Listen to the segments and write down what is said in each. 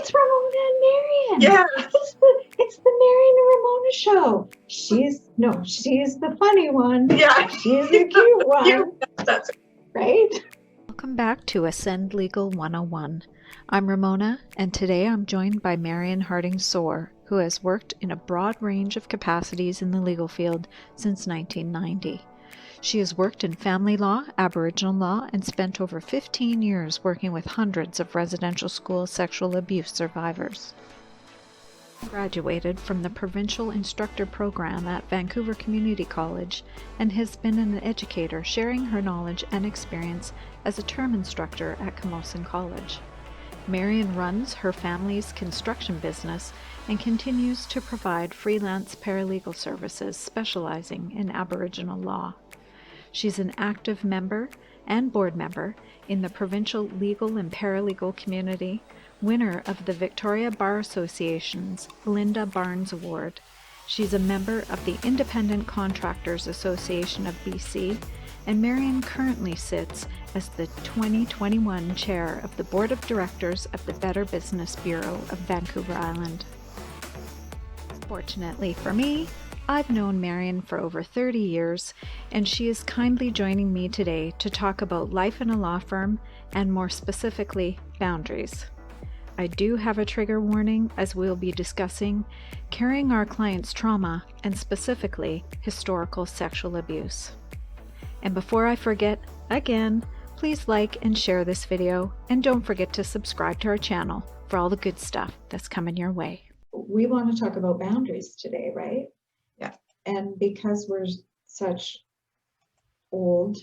it's Ramona and Marion. Yeah. It's the Marion and Ramona show. She's the funny one. Yeah. She's the cute one. That's right. Welcome back to Ascend Legal 101. I'm Ramona, and today I'm joined by Marion Harding-Soare, who has worked in a broad range of capacities in the legal field since 1990. She has worked in family law, Aboriginal law, and spent over 15 years working with hundreds of residential school sexual abuse survivors. Graduated from the Provincial Instructor Program at Vancouver Community College and has been an educator sharing her knowledge and experience as a term instructor at Camosun College. Marion runs her family's construction business and continues to provide freelance paralegal services specializing in Aboriginal law. She's an active member and board member in the provincial legal and paralegal community, winner of the Victoria Bar Association's Linda Barnes Award. She's a member of the Independent Contractors Association of BC, and Marion currently sits as the 2021 chair of the Board of Directors of the Better Business Bureau of Vancouver Island. Fortunately for me, I've known Marion for over 30 years, and she is kindly joining me today to talk about life in a law firm and, more specifically, boundaries. I do have a trigger warning, as we'll be discussing carrying our clients' trauma and specifically historical sexual abuse. And before I forget, again, please like and share this video, and don't forget to subscribe to our channel for all the good stuff that's coming your way. We want to talk about boundaries today, right? Yeah. And because we're such old,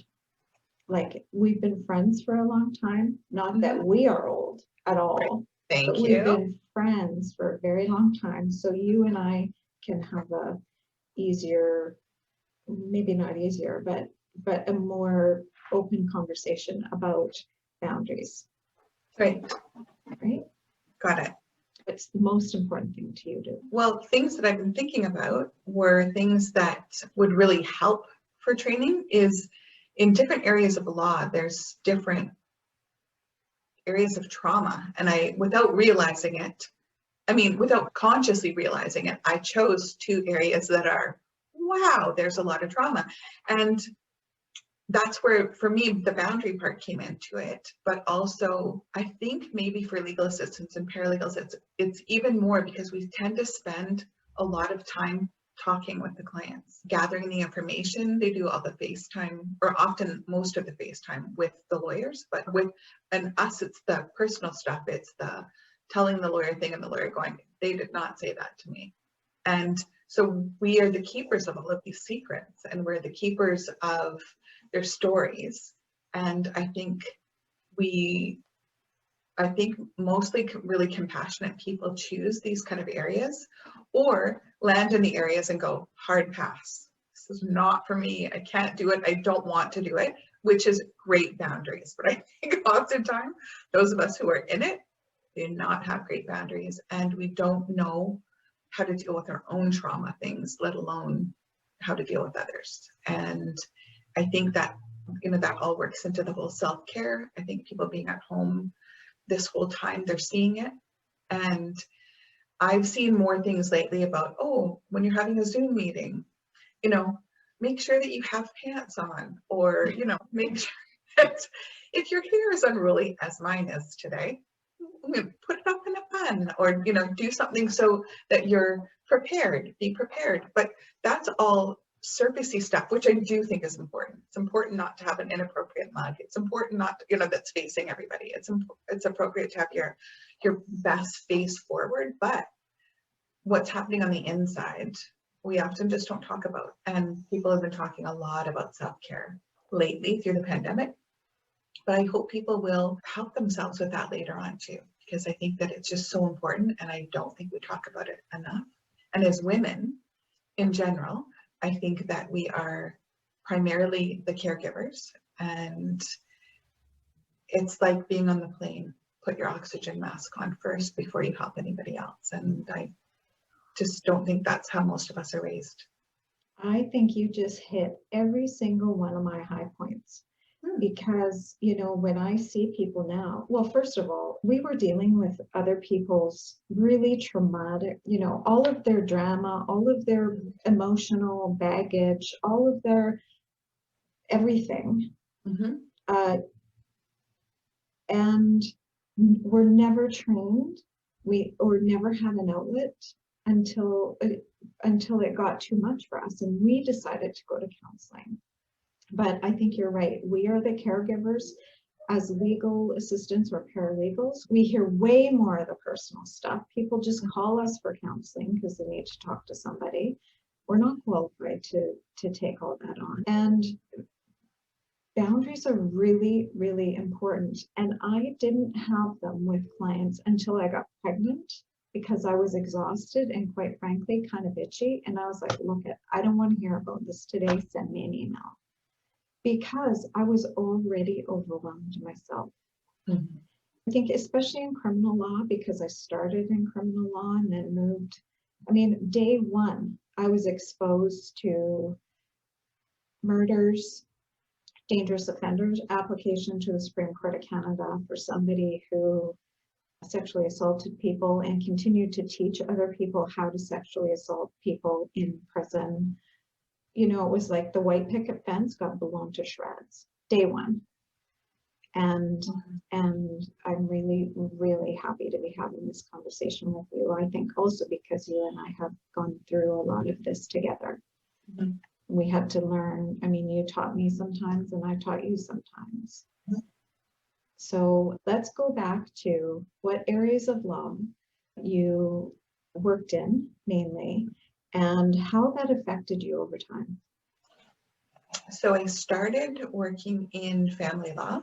like we've been friends for a long time, not that we are old at all. Thank but you. We've been friends for a very long time, so you and I can have a easier, maybe not easier, but a more open conversation about boundaries. Right. Got it. What's the most important thing to you to? Well, things that I've been thinking about were things that would really help for training is in different areas of the law, there's different areas of trauma. And without realizing it, without consciously realizing it, I chose two areas that are, wow, there's a lot of trauma. And that's where, for me, the boundary part came into it. But also, I think maybe for legal assistants and paralegals, it's even more because we tend to spend a lot of time talking with the clients, gathering the information. They do all the FaceTime, or often most of the FaceTime with the lawyers, but and us, it's the personal stuff. It's the telling the lawyer thing and the lawyer going, they did not say that to me. And so we are the keepers of all of these secrets, and we're the keepers of their stories. And I think mostly really compassionate people choose these kind of areas or land in the areas and go, hard pass. This is not for me. I can't do it. I don't want to do it, which is great boundaries. But I think oftentimes those of us who are in it do not have great boundaries, and we don't know how to deal with our own trauma things, let alone how to deal with others. And I think that, that all works into the whole self-care. I think people being at home this whole time, they're seeing it. And I've seen more things lately about, when you're having a Zoom meeting, make sure that you have pants on, or, make sure that if your hair is unruly, as mine is today, put it up in a bun, or, do something so that you're prepared, be prepared. But that's all surfacey stuff, which I do think is important. It's important not to have an inappropriate mug. It's important not to, that's facing everybody. It's appropriate to have your best face forward, but what's happening on the inside, we often just don't talk about. And people have been talking a lot about self-care lately through the pandemic, but I hope people will help themselves with that later on too, because I think that it's just so important, and I don't think we talk about it enough. And as women in general, I think that we are primarily the caregivers, and it's like being on the plane. Put your oxygen mask on first before you help anybody else. And I just don't think that's how most of us are raised. I think you just hit every single one of my high points. Because, you know, when I see people now, well, first of all, we were dealing with other people's really traumatic, you know, all of their drama, all of their emotional baggage, all of their everything. And were never trained. Or never had an outlet until it got too much for us, and we decided to go to counseling. But I think you're right. We are the caregivers. As legal assistants or paralegals, we hear way more of the personal stuff. People just call us for counseling because they need to talk to somebody. We're not qualified to take all that on. And boundaries are really, really important. And I didn't have them with clients until I got pregnant, because I was exhausted and, quite frankly, kind of itchy. And I was like, look, I don't want to hear about this today. Send me an email. Because I was already overwhelmed myself. I think especially in criminal law, because I started in criminal law and then moved. I mean, day one, I was exposed to murders, dangerous offenders, application to the Supreme Court of Canada for somebody who sexually assaulted people and continued to teach other people how to sexually assault people in prison. You know, it was like the white picket fence got blown to shreds, day one. And I'm really, really happy to be having this conversation with you. I think also because you and I have gone through a lot of this together. We had to learn. I mean, you taught me sometimes and I taught you sometimes. So let's go back to what areas of law you worked in mainly and how that affected you over time. So I started working in family law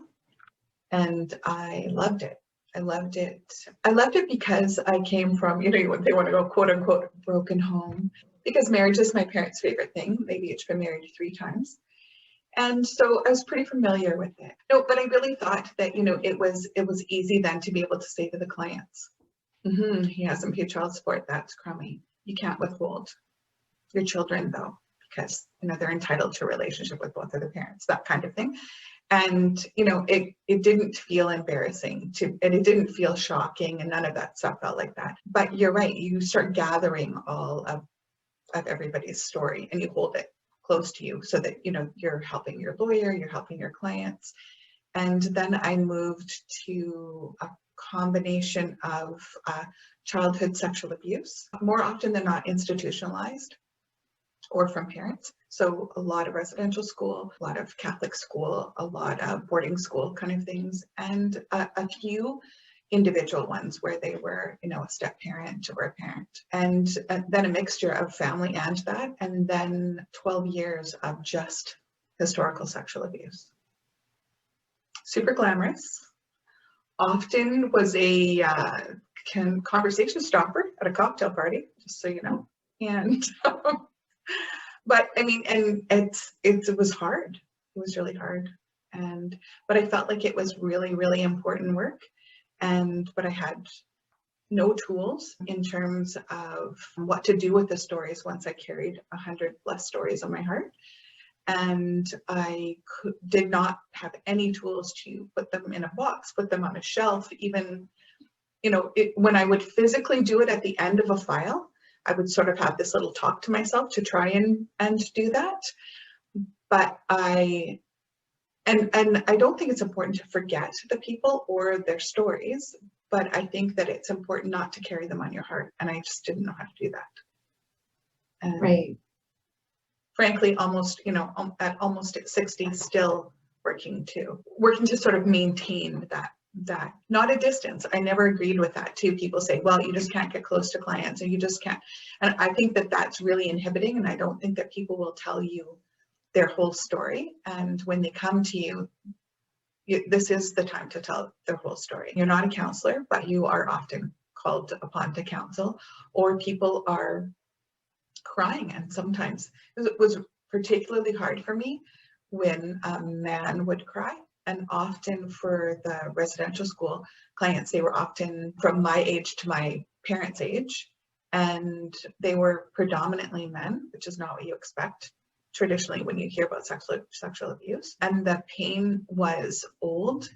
and I loved it. I loved it. I loved it because I came from, you know, they want to go quote unquote broken home, because marriage is my parents' favorite thing. They've each been married 3 times. And so I was pretty familiar with it. No, but I really thought that, you know, it was easy then to be able to say to the clients, he hasn't paid child support, that's crummy. You can't withhold your children though, because, you know, they're entitled to a relationship with both of their parents, that kind of thing. And, you know, it didn't feel embarrassing and it didn't feel shocking, and none of that stuff felt like that. But you're right, you start gathering all of everybody's story and you hold it close to you so that, you know, you're helping your lawyer, you're helping your clients. And then I moved to a combination of childhood sexual abuse, more often than not institutionalized or from parents. So a lot of residential school, a lot of Catholic school, a lot of boarding school kind of things, and a few individual ones where they were, you know, a step parent or a parent, and then a mixture of family and that, and then 12 years of just historical sexual abuse. Super glamorous. Often was a conversation stopper at a cocktail party, just so you know. And but I mean, and it was hard. It was really hard, but I felt like it was really, really important work. But I had no tools in terms of what to do with the stories once I carried 100+ stories on my heart. And I did not have any tools to put them in a box, put them on a shelf, even, you know, when I would physically do it at the end of a file, I would sort of have this little talk to myself to try and do that. But I don't think it's important to forget the people or their stories, but I think that it's important not to carry them on your heart. And I just didn't know how to do that. And right. Frankly, almost, you know, almost at 60, still working to sort of maintain that, not a distance. I never agreed with that too. People say, well, you just can't get close to clients, or you just can't. And I think that that's really inhibiting. And I don't think that people will tell you their whole story. And when they come to you, this is the time to tell their whole story. You're not a counselor, but you are often called upon to counsel, or people are crying. And sometimes it was particularly hard for me when a man would cry. And often for the residential school clients, they were often from my age to my parents' age, and they were predominantly men, which is not what you expect traditionally when you hear about sexual abuse. And the pain was old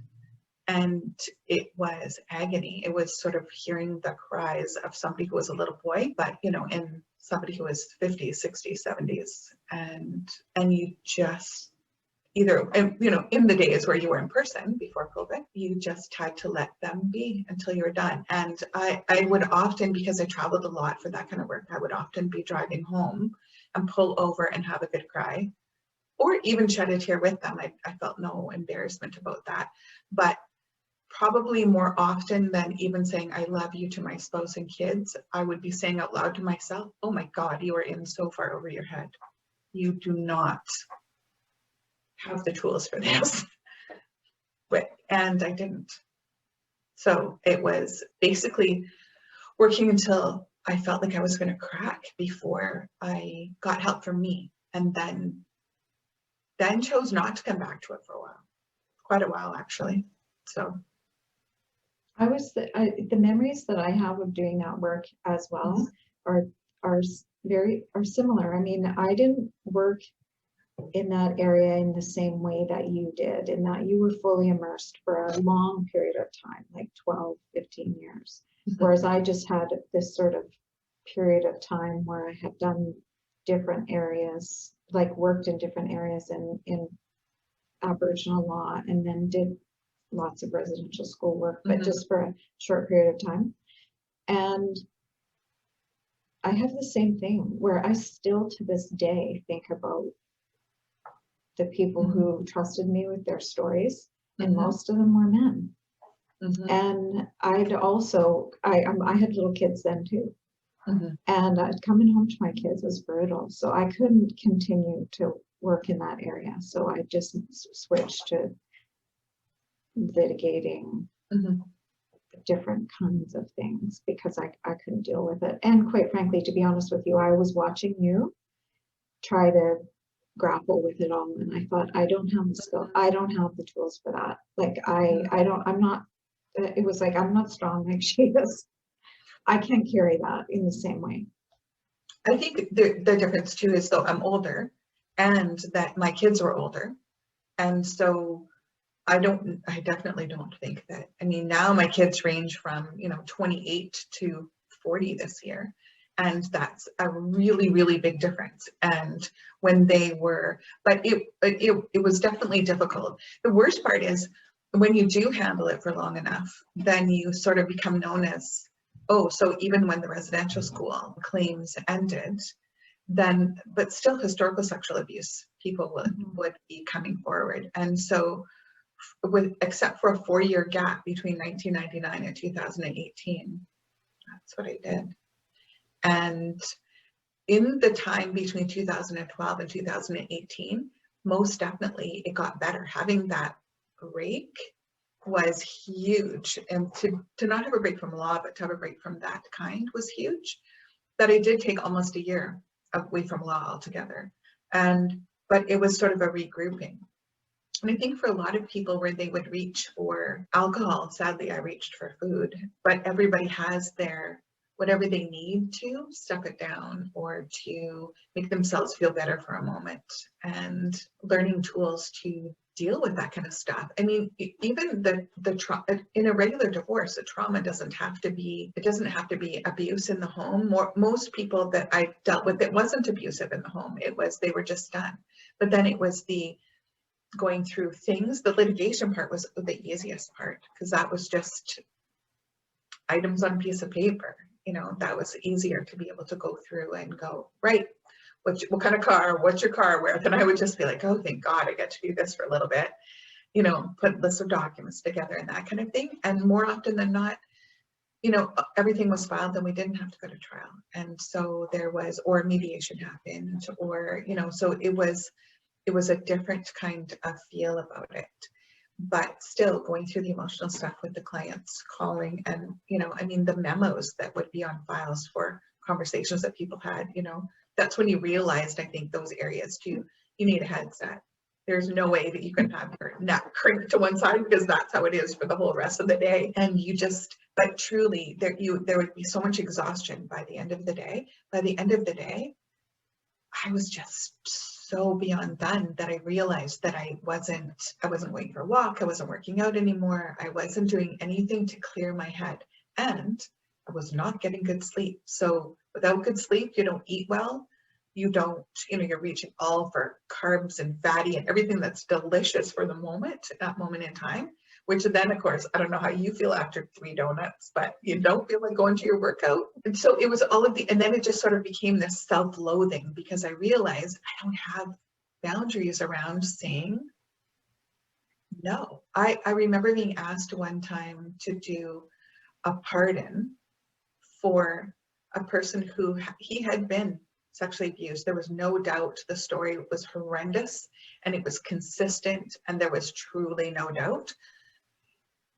and it was agony. It was sort of hearing the cries of somebody who was a little boy, but in somebody who was 50s, 60s, 70s. And you just either, in the days where you were in person before COVID, you just had to let them be until you were done. And I would often, because I traveled a lot for that kind of work, I would often be driving home and pull over and have a good cry, or even shed a tear with them. I felt no embarrassment about that. But probably more often than even saying I love you to my spouse and kids, I would be saying out loud to myself, oh my God, you are in so far over your head. You do not have the tools for this. And I didn't. So it was basically working until I felt like I was going to crack before I got help from me, and then chose not to come back to it for a while, quite a while actually. So the memories that I have of doing that work as well are similar. I mean, I didn't work in that area in the same way that you did, in that you were fully immersed for a long period of time, like 12, 15 years. Whereas I just had this sort of period of time where I had done different areas, like worked in different areas in Aboriginal law, and then did lots of residential school work, but just for a short period of time. And I have the same thing where I still to this day think about the people who trusted me with their stories, and most of them were men. And I'd also, I had little kids then too. And coming home to my kids was brutal. So I couldn't continue to work in that area. So I just switched to litigating different kinds of things because I couldn't deal with it. And quite frankly, to be honest with you, I was watching you try to grapple with it all, and I thought, I don't have the skill, I don't have the tools for that. Like I'm not, it was like, I'm not strong like she is. I can't carry that in the same way. I think the difference too is, though, I'm older and that my kids were older, and so I definitely don't think that, I mean, now my kids range from 28 to 40 this year, and that's a really, really big difference. And when they were, but it was definitely difficult. The worst part is when you do handle it for long enough, then you sort of become known as, oh, so even when the residential school claims ended, then, but still historical sexual abuse people would be coming forward. And so except for a 4-year gap between 1999 and 2018, that's what I did. And in the time between 2012 and 2018, most definitely it got better. Having that break was huge. And to not have a break from law, but to have a break from that kind was huge. That I did take almost a year away from law altogether. But it was sort of a regrouping. And I think for a lot of people where they would reach for alcohol, sadly I reached for food, but everybody has their, whatever they need to stuff it down or to make themselves feel better for a moment, and learning tools to deal with that kind of stuff. I mean, even the trauma in a regular divorce, the trauma doesn't have to be, it doesn't have to be abuse in the home. Most people that I dealt with, it wasn't abusive in the home. It was, they were just done. But then it was the going through things. The litigation part was the easiest part because that was just items on a piece of paper. That was easier to be able to go through and go, right, what kind of car, what's your car worth? And I would just be like, oh, thank God I get to do this for a little bit, put lists of documents together and that kind of thing. And more often than not, everything was filed and we didn't have to go to trial. And so there was, or mediation happened, or, so it was a different kind of feel about it. But still going through the emotional stuff with the clients, calling and, I mean, the memos that would be on files for conversations that people had, that's when you realized, I think, those areas too, you need a headset. There's no way that you can have your neck cranked to one side because that's how it is for the whole rest of the day. And you just, but truly there would be so much exhaustion by the end of the day. By the end of the day, I was just so beyond done that I realized that I wasn't going for a walk, I wasn't working out anymore, I wasn't doing anything to clear my head, and I was not getting good sleep. So without good sleep, you don't eat well, you don't, you're reaching all for carbs and fatty and everything that's delicious for the moment, that moment in time, which then, of course, I don't know how you feel after 3 donuts, but you don't feel like going to your workout. And so it was all of and then it just sort of became this self-loathing, because I realized I don't have boundaries around saying no. I remember being asked one time to do a pardon for a person who he had been sexually abused. There was no doubt the story was horrendous and it was consistent and there was truly no doubt.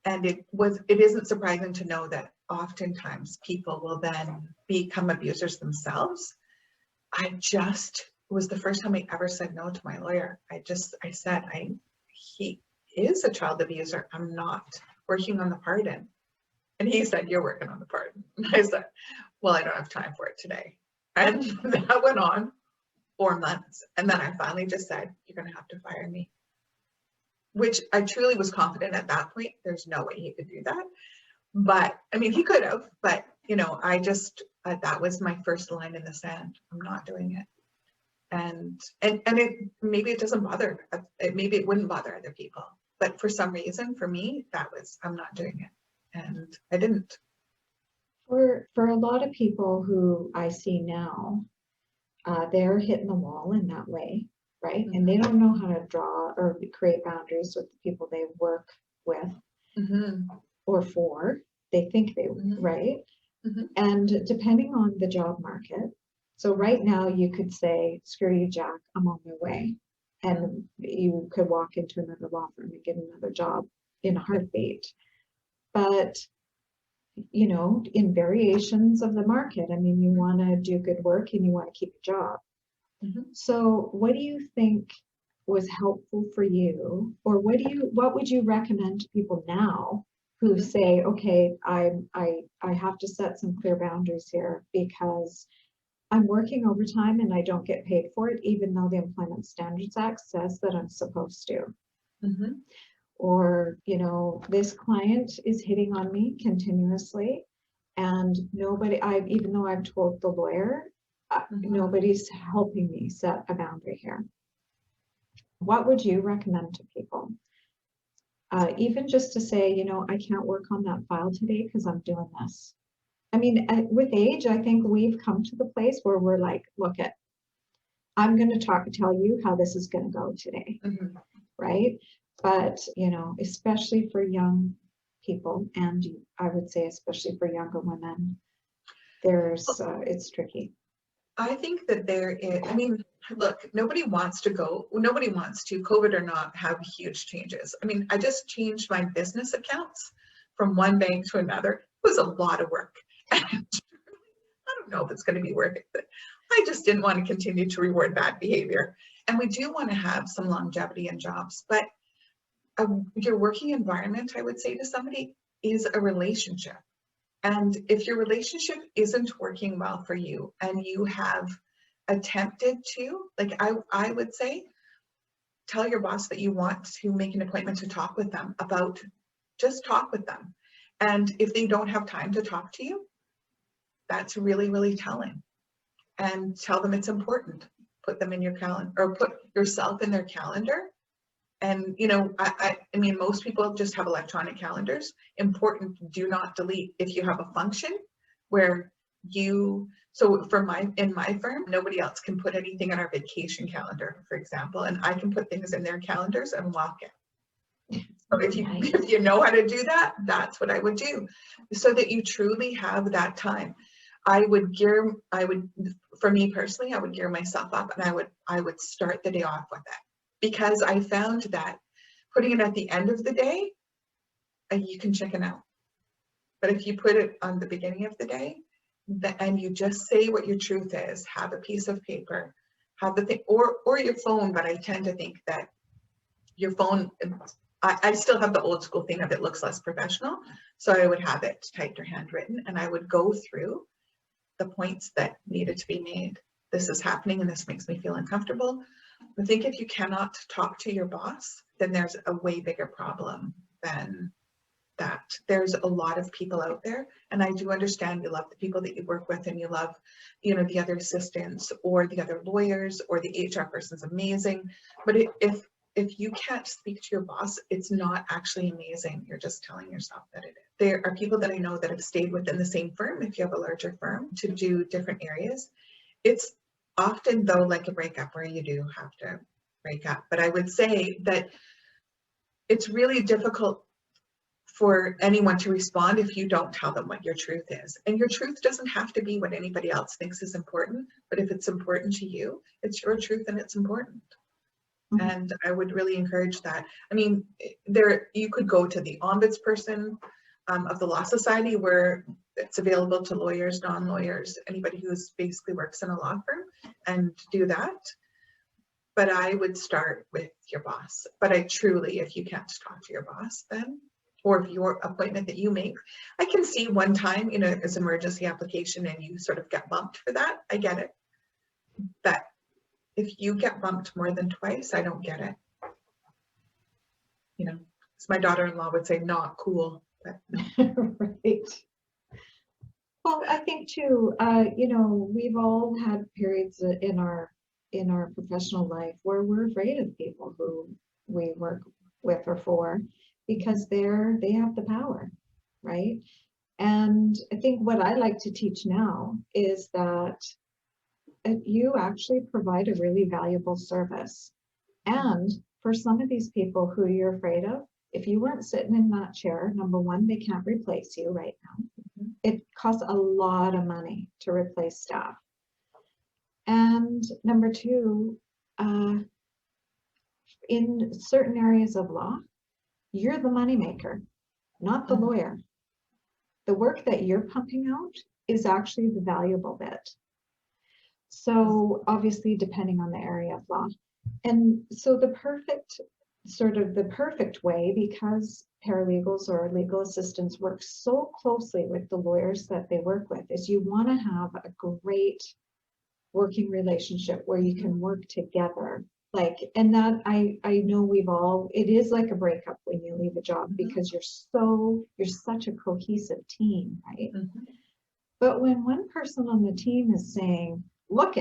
And it isn't surprising to know that oftentimes people will then become abusers themselves. It was the first time I ever said no to my lawyer. I said, he is a child abuser. I'm not working on the pardon. And he said, you're working on the pardon. And I said, well, I don't have time for it today. And that went on 4 months. And then I finally just said, you're going to have to fire me. Which I truly was confident at that point. There's no way he could do that. But I mean, he could have, but that was my first line in the sand. I'm not doing it. And maybe it doesn't bother, maybe it wouldn't bother other people. But for some reason, for me, I'm not doing it. And I didn't. For a lot of people who I see now, they're hitting the wall in that way, right? Mm-hmm. And they don't know how to draw or create boundaries with the people they work with or for. They think they, right? Mm-hmm. And depending on the job market, so right now you could say, screw you, Jack, I'm on my way. And you could walk into another law firm and get another job in a heartbeat. But in variations of the market, I mean, you want to do good work and you want to keep a job. Mm-hmm. So what do you think was helpful for you, or what would you recommend to people now who say, okay, I have to set some clear boundaries here because I'm working overtime and I don't get paid for it, even though the Employment Standards Act says that I'm supposed to. Mm-hmm. Or, this client is hitting on me continuously and even though I've told the lawyer, nobody's helping me set a boundary here. What would you recommend to people? Even just to say, I can't work on that file today because I'm doing this. I mean, with age, I think we've come to the place where we're like, look I'm going to tell you how this is going to go today, right? But, especially for young people, and I would say especially for younger women, it's tricky. I think that look, nobody wants to, COVID or not, have huge changes. I mean, I just changed my business accounts from one bank to another. It was a lot of work. I don't know if it's going to be worth it, but I just didn't want to continue to reward bad behavior. And we do want to have some longevity in jobs, but your working environment, I would say to somebody, is a relationship. And if your relationship isn't working well for you and you have attempted to, I would say, tell your boss that you want to make an appointment to talk with them just talk with them. And if they don't have time to talk to you, that's really, really telling. And tell them it's important. Put them in your calendar, or put yourself in their calendar. And, I mean, most people just have electronic calendars. Important, do not delete. If you have a function where so in my firm, nobody else can put anything on our vacation calendar, for example, and I can put things in their calendars and lock it. So if you know how to do that, that's what I would do, so that you truly have that time. For me personally, I would gear myself up and I would start the day off with it. Because I found that putting it at the end of the day, you can chicken out. But if you put it on the beginning of the day, and you just say what your truth is, have a piece of paper, have the thing, or your phone. But I tend to think that your phone, I still have the old school thing of it looks less professional. So I would have it typed or handwritten, and I would go through the points that needed to be made. This is happening and this makes me feel uncomfortable. I think if you cannot talk to your boss, then there's a way bigger problem than that. There's a lot of people out there, and I do understand you love the people that you work with, and you love, you know, the other assistants or the other lawyers, or the HR person's amazing. But if you can't speak to your boss, it's not actually amazing. You're just telling yourself that it is. There are people that I know that have stayed within the same firm, if you have a larger firm, to do different areas. It's often, though, like a breakup where you do have to break up. But I would say that it's really difficult for anyone to respond if you don't tell them what your truth is. And your truth doesn't have to be what anybody else thinks is important, but if it's important to you, it's your truth and it's important. Mm-hmm. And I would really encourage that. I mean, you could go to the ombudsperson of the Law Society, where it's available to lawyers, non-lawyers, anybody who basically works in a law firm, and do that. But I would start with your boss. But I truly, if you can't talk to your boss, then, or if your appointment that you make, I can see one time, you know, as an emergency application and you sort of get bumped for that, I get it. But if you get bumped more than twice, I don't get it. You know, as my daughter-in-law would say, not cool. But right. Well, I think too, you know, we've all had periods in our professional life where we're afraid of people who we work with or for, because they have the power, right? And I think what I like to teach now is that you actually provide a really valuable service. And for some of these people who you're afraid of, if you weren't sitting in that chair, number one, they can't replace you right now. Mm-hmm. It costs a lot of money to replace staff. And number two, in certain areas of law, you're the moneymaker, not the lawyer. The work that you're pumping out is actually the valuable bit. So obviously, depending on the area of law. And so the perfect way, because paralegals or legal assistants work so closely with the lawyers that they work with, is you want to have a great working relationship where you can work together. Like, and that I know it is like a breakup when you leave a job, because you're such a cohesive team, right? Mm-hmm. But when one person on the team is saying, look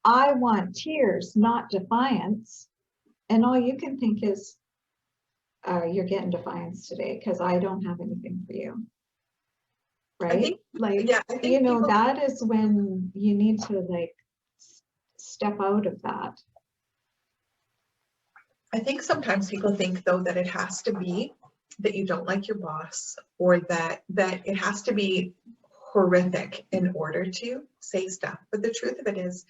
I want tears, not defiance, and all you can think is, you're getting defiance today because I don't have anything for you. Right? I think you know, that is when you need to like step out of that. I think sometimes people think, though, that it has to be that you don't like your boss, or that it has to be horrific in order to say stuff. But the truth of it is,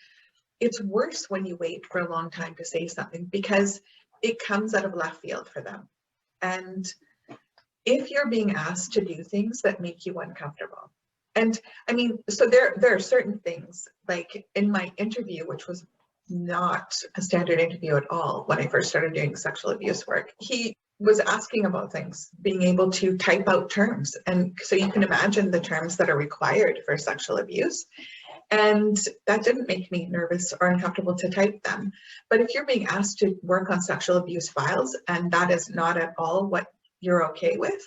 it's worse when you wait for a long time to say something, because it comes out of left field for them. And if you're being asked to do things that make you uncomfortable, and I mean, so there are certain things, like in my interview, which was not a standard interview at all when I first started doing sexual abuse work, he was asking about things, being able to type out terms. And so you can imagine the terms that are required for sexual abuse. And that didn't make me nervous or uncomfortable to type them. But if you're being asked to work on sexual abuse files, and that is not at all what you're okay with,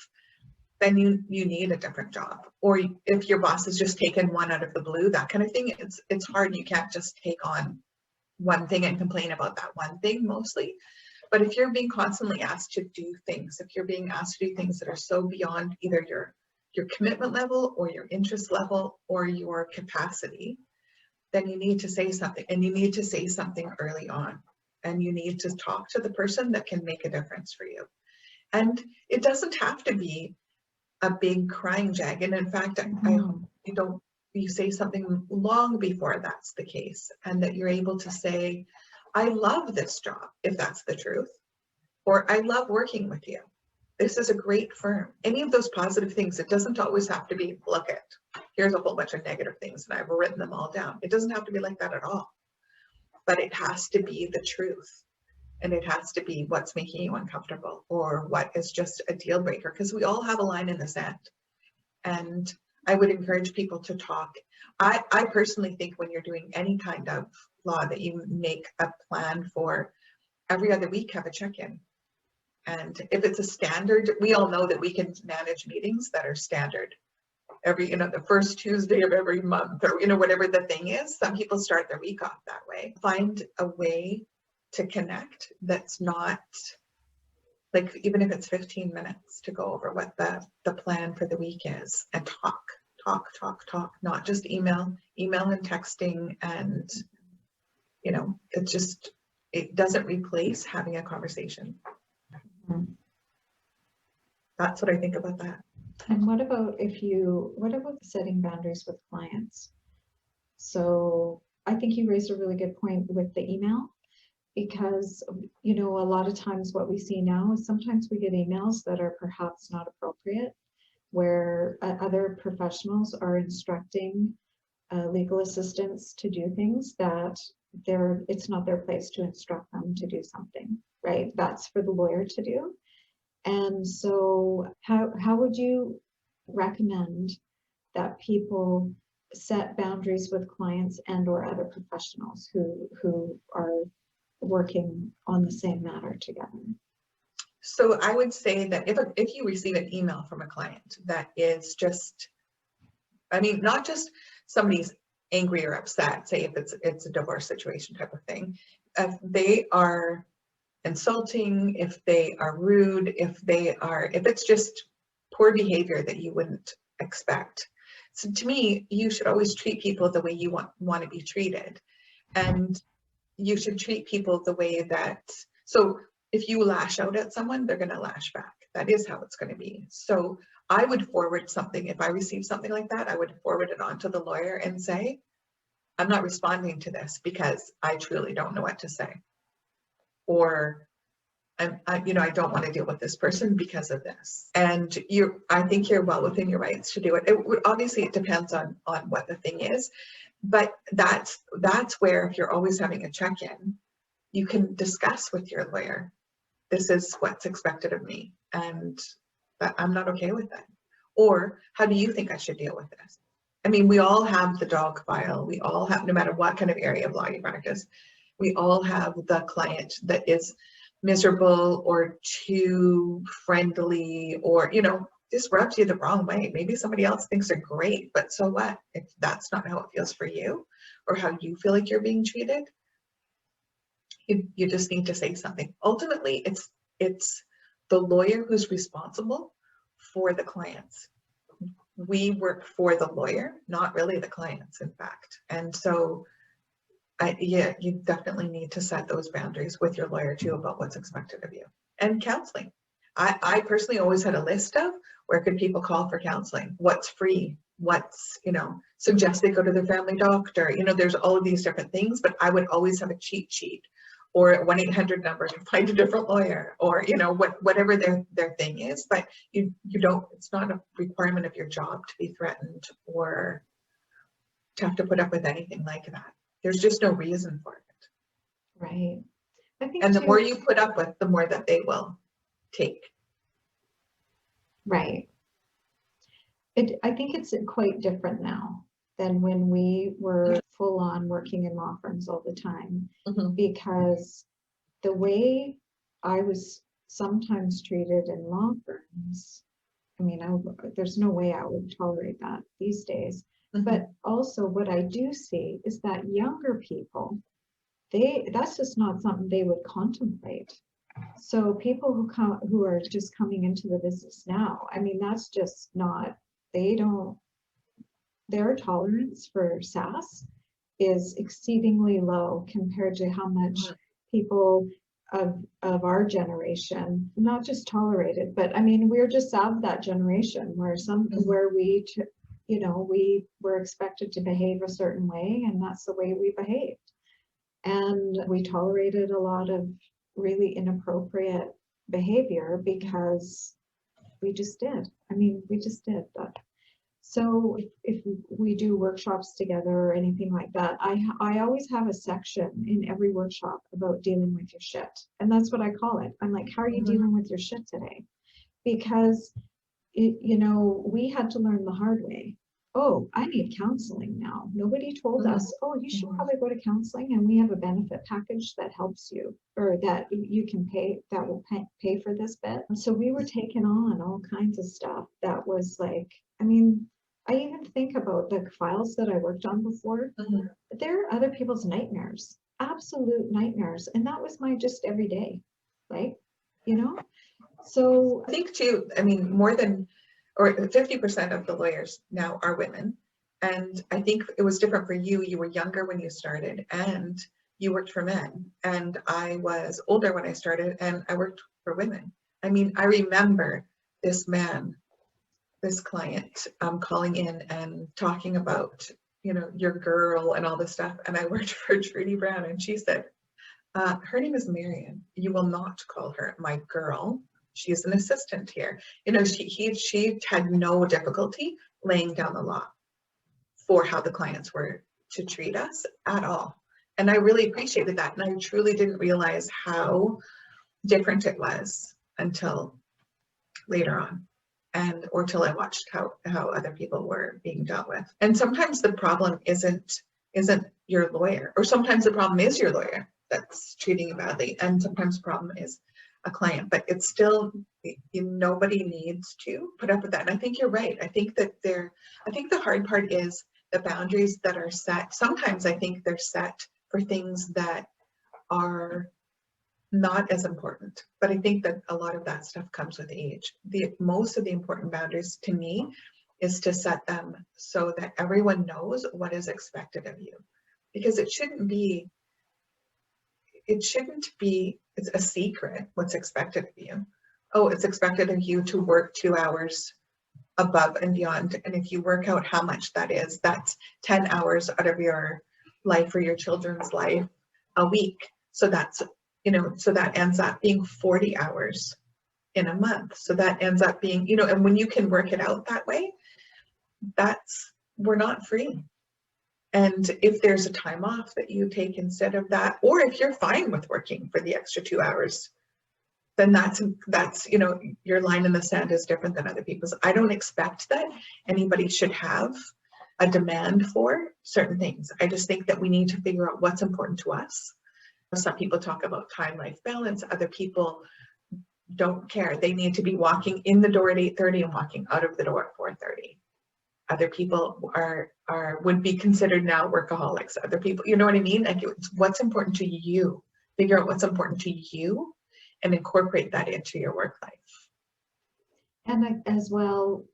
then you need a different job. Or if your boss has just taken one out of the blue, that kind of thing, it's hard. You can't just take on one thing and complain about that one thing mostly. But if you're being constantly asked to do things, if you're being asked to do things that are so beyond either your commitment level or your interest level or your capacity, then you need to say something, and you need to say something early on, and you need to talk to the person that can make a difference for you. And it doesn't have to be a big crying jag. And in fact, I hope you say something long before that's the case, and that you're able to say, I love this job, if that's the truth, or I love working with you. This is a great firm. Any of those positive things. It doesn't always have to be, look here's a whole bunch of negative things and I've written them all down. It doesn't have to be like that at all. But it has to be the truth. And it has to be what's making you uncomfortable, or what is just a deal breaker, because we all have a line in the sand. And I would encourage people to talk. I personally think when you're doing any kind of law that you make a plan for every other week, have a check-in. And if it's a standard, we all know that we can manage meetings that are standard. Every, the first Tuesday of every month, or, whatever the thing is. Some people start their week off that way. Find a way to connect that's not, like, even if it's 15 minutes to go over what the plan for the week is, and talk, not just email and texting. And, it doesn't replace having a conversation. Mhm. That's what I think about that. And what about setting boundaries with clients? So I think you raised a really good point with the email, because, a lot of times what we see now is sometimes we get emails that are perhaps not appropriate, where other professionals are instructing legal assistants to do things that it's not their place to instruct them to do something, right? That's for the lawyer to do. And so how would you recommend that people set boundaries with clients and or other professionals who are working on the same matter together? So I would say that if you receive an email from a client that is just, not just somebody's angry or upset, say if it's a divorce situation type of thing, if they are insulting, if they are rude, if it's just poor behavior that you wouldn't expect. So to me, you should always treat people the way you want to be treated. And you should treat people the way that, so if you lash out at someone, they're going to lash back. That is how it's going to be. So I would forward something, if I received something like that, I would forward it on to the lawyer and say, I'm not responding to this because I truly don't know what to say. Or I don't want to deal with this person because of this. And I think you're well within your rights to do it. Obviously it depends on what the thing is, but that's where, if you're always having a check-in, you can discuss with your lawyer, this is what's expected of me, and I'm not okay with that. Or how do you think I should deal with this? We all have the dog file. We all have, no matter what kind of area of law you practice, we all have the client that is miserable or too friendly, or just rubs you the wrong way. Maybe somebody else thinks they're great, but so what if that's not how it feels for you, or how you feel like you're being treated? You just need to say something. Ultimately, it's the lawyer who's responsible for the clients. We work for the lawyer, not really the clients, in fact. And so you definitely need to set those boundaries with your lawyer too about what's expected of you. And counseling. I personally always had a list of where could people call for counseling, what's free, what's, suggest they go to their family doctor. There's all of these different things, but I would always have a cheat sheet or a 1-800 number to find a different lawyer, or, whatever their thing is. But you don't, it's not a requirement of your job to be threatened or to have to put up with anything like that. There's just no reason for it. Right. I think, and the more you put up with, the more that they will take. Right. I think it's quite different now than when we were full on working in law firms all the time, because the way I was sometimes treated in law firms, there's no way I would tolerate that these days. But also what I do see is that younger people, that's just not something they would contemplate. So people who are just coming into the business now, that's just not, their tolerance for sass is exceedingly low compared to how much people of our generation, not just tolerated, but we're just of that generation where we were expected to behave a certain way, and that's the way we behaved. And we tolerated a lot of really inappropriate behavior because we just did. We just did that. So if we do workshops together or anything like that, I always have a section in every workshop about dealing with your shit. And that's what I call it. I'm like, how are you dealing with your shit today? Because, we had to learn the hard way oh, I need counseling now. Nobody told Mhm. us, oh, you should Mhm. probably go to counseling, and we have a benefit package that helps you, or that you can pay, that will pay for this bit. And so we were taking on all kinds of stuff that was like, I mean, I even think about the files that I worked on before. Mhm. They're other people's nightmares, absolute nightmares. And that was my just everyday, right? You know? So I think too, I mean, more than, or 50% of the lawyers now are women. And I think it was different for you. You were younger when you started and you worked for men. And I was older when I started and I worked for women. I mean, I remember this man, this client calling in and talking about, you know, your girl and all this stuff. And I worked for Trudy Brown and she said, her name is Marion. You will not call her my girl. She is an assistant here. You know, she had no difficulty laying down the law for how the clients were to treat us at all. And I really appreciated that. And I truly didn't realize how different it was until later on. And or till I watched how other people were being dealt with. And sometimes the problem isn't your lawyer, or sometimes the problem is your lawyer that's treating you badly, and sometimes the problem is a client, but it's still, nobody needs to put up with that. And I think you're right. I think that I think the hard part is the boundaries that are set. Sometimes I think they're set for things that are not as important, but I think that a lot of that stuff comes with age. Most of the important boundaries to me is to set them so that everyone knows what is expected of you, because it shouldn't be it's a secret what's expected of you. Oh, it's expected of you to work 2 hours above and beyond, and if you work out how much that is, that's 10 hours out of your life or your children's life a week. So that's, you know, so that ends up being 40 hours in a month. So that ends up being, you know, and when you can work it out that way, we're not free. And if there's a time off that you take instead of that, or if you're fine with working for the extra 2 hours, then that's, you know, your line in the sand is different than other people's. I don't expect that anybody should have a demand for certain things. I just think that we need to figure out what's important to us. Some people talk about time-life balance. Other people don't care. They need to be walking in the door at 8:30 and walking out of the door at 4:30. Other people would be considered now workaholics. Other people, you know what I mean? Like, it's what's important to you. Figure out what's important to you and incorporate that into your work life. and as well,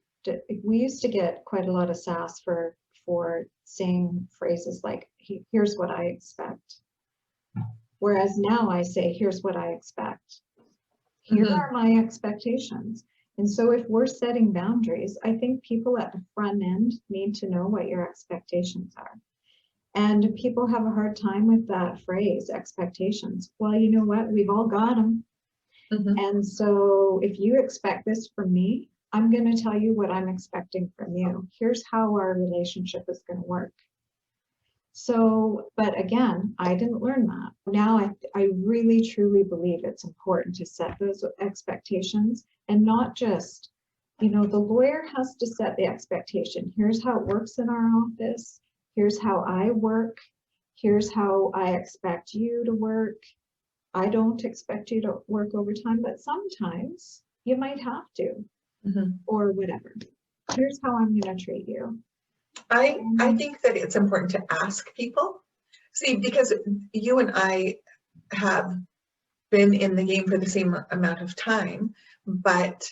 we used to get quite a lot of sass for saying phrases like, here's what I expect. Whereas now I say, here's what I expect. Here are my expectations. And so if we're setting boundaries, I think people at the front end need to know what your expectations are. And people have a hard time with that phrase, expectations. Well, you know what? We've all got them. And so if you expect this from me, I'm going to tell you what I'm expecting from you. Here's how our relationship is going to work. So, but again, I didn't learn that. Now I really truly believe it's important to set those expectations, and not just, you know, the lawyer has to set the expectation. Here's how it works in our office. Here's how I work. Here's how I expect you to work. I don't expect you to work overtime, but sometimes you might have to, or whatever. Here's how I'm going to treat you. I think that it's important to ask people. See, because you and I have been in the game for the same amount of time, but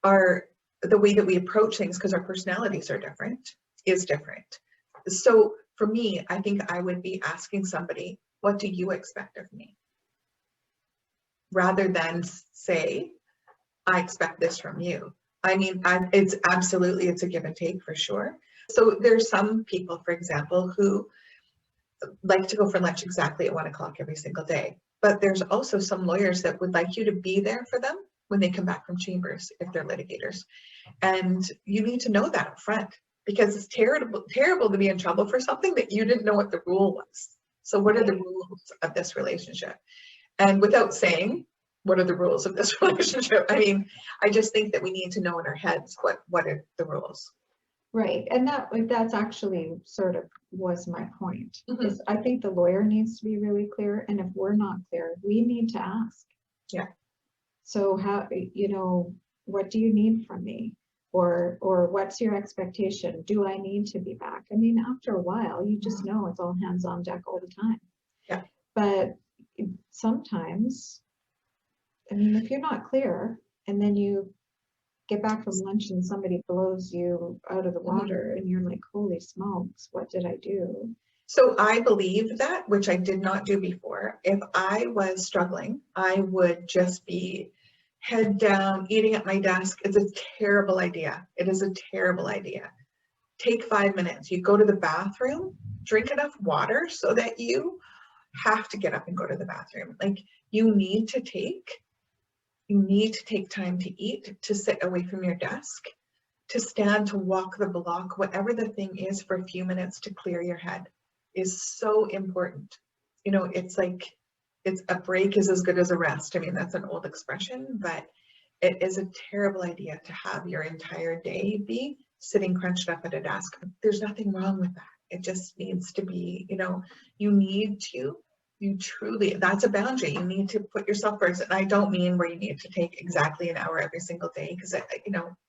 the way that we approach things, because our personalities are different, is different. So for me, I think I would be asking somebody, what do you expect of me? Rather than say, I expect this from you. I mean, it's a give and take for sure. So there's some people, for example, who like to go for lunch exactly at 1 o'clock every single day. But there's also some lawyers that would like you to be there for them when they come back from chambers, if they're litigators. And you need to know that up front, because it's terrible to be in trouble for something that you didn't know what the rule was. So what are the rules of this relationship? And without saying, what are the rules of this relationship? I mean, I just think that we need to know in our heads what are the rules. Right, and that's actually sort of was my point, Mhm. is I think the lawyer needs to be really clear, and if we're not clear, we need to ask. Yeah. So how, what do you need from me? Or what's your expectation? Do I need to be back? I mean, after a while, you just know it's all hands on deck all the time. Yeah. But sometimes, I mean, if you're not clear and then you get back from lunch and somebody blows you out of the water and you're like, holy smokes, what did I do? So I believe that, which I did not do before. If I was struggling, I would just be head down, eating at my desk. It's a terrible idea. It is a terrible idea. Take 5 minutes. You go to the bathroom, drink enough water so that you have to get up and go to the bathroom. Like you need to take time to eat, to sit away from your desk, to stand, to walk the block, whatever the thing is for a few minutes to clear your head is so important. It's like, it's a break is as good as a rest. I mean, that's an old expression, but it is a terrible idea to have your entire day be sitting crunched up at a desk. There's nothing wrong with that. It just needs to be, you truly, that's a boundary. You need to put yourself first. And I don't mean where you need to take exactly an hour every single day, because,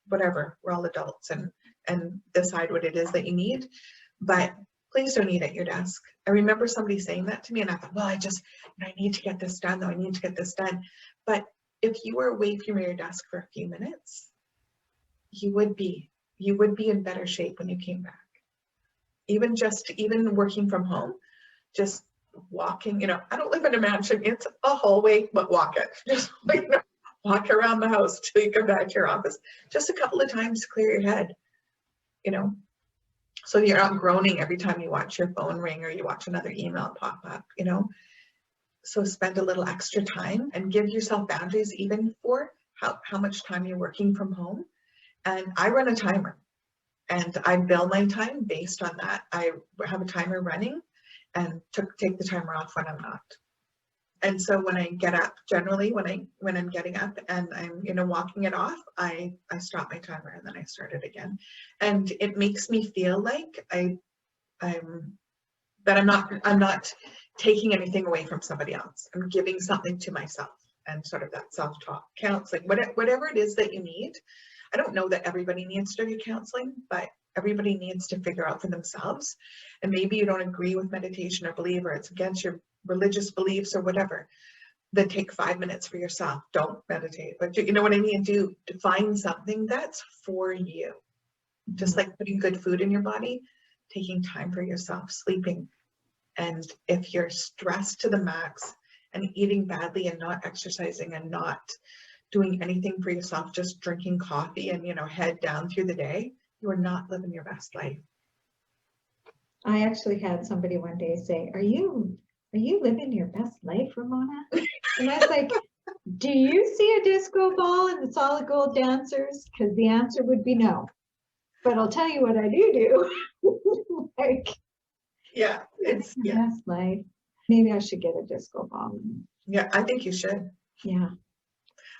whatever, we're all adults and decide what it is that you need. But please don't eat at your desk. I remember somebody saying that to me and I thought, well, I need to get this done though. I need to get this done. But if you were away from your desk for a few minutes, you would be in better shape when you came back. Even working from home, just walking, I don't live in a mansion. It's a hallway, but walk it. Just walk around the house till you come back to your office. Just a couple of times to clear your head, so you're not groaning every time you watch your phone ring or you watch another email pop up, So spend a little extra time and give yourself boundaries even for how much time you're working from home. And I run a timer and I bill my time based on that. I have a timer running and take the timer off when I'm not. And so when I get up, generally when I'm getting up and I'm walking it off, I stop my timer and then I start it again. And it makes me feel like I'm not taking anything away from somebody else. I'm giving something to myself, and sort of that self-talk, counseling, whatever it is that you need. I don't know that everybody needs to get counseling, but everybody needs to figure out for themselves. And maybe you don't agree with meditation or believe, or it's against your religious beliefs or whatever, then take 5 minutes for yourself. Don't meditate, but you know what I mean? Do find something that's for you. Just like putting good food in your body, taking time for yourself, sleeping. And if you're stressed to the max and eating badly and not exercising and not doing anything for yourself, just drinking coffee and, head down through the day, you are not living your best life. I actually had somebody one day say, are you living your best life, Ramona? And I was like, do you see a disco ball and the solid gold dancers? Because the answer would be no. But I'll tell you what I do. Like, yeah, it's the best life. Maybe I should get a disco ball. Yeah, I think you should. Yeah.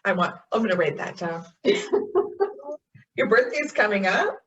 I'm going to write that down. Your birthday's coming up.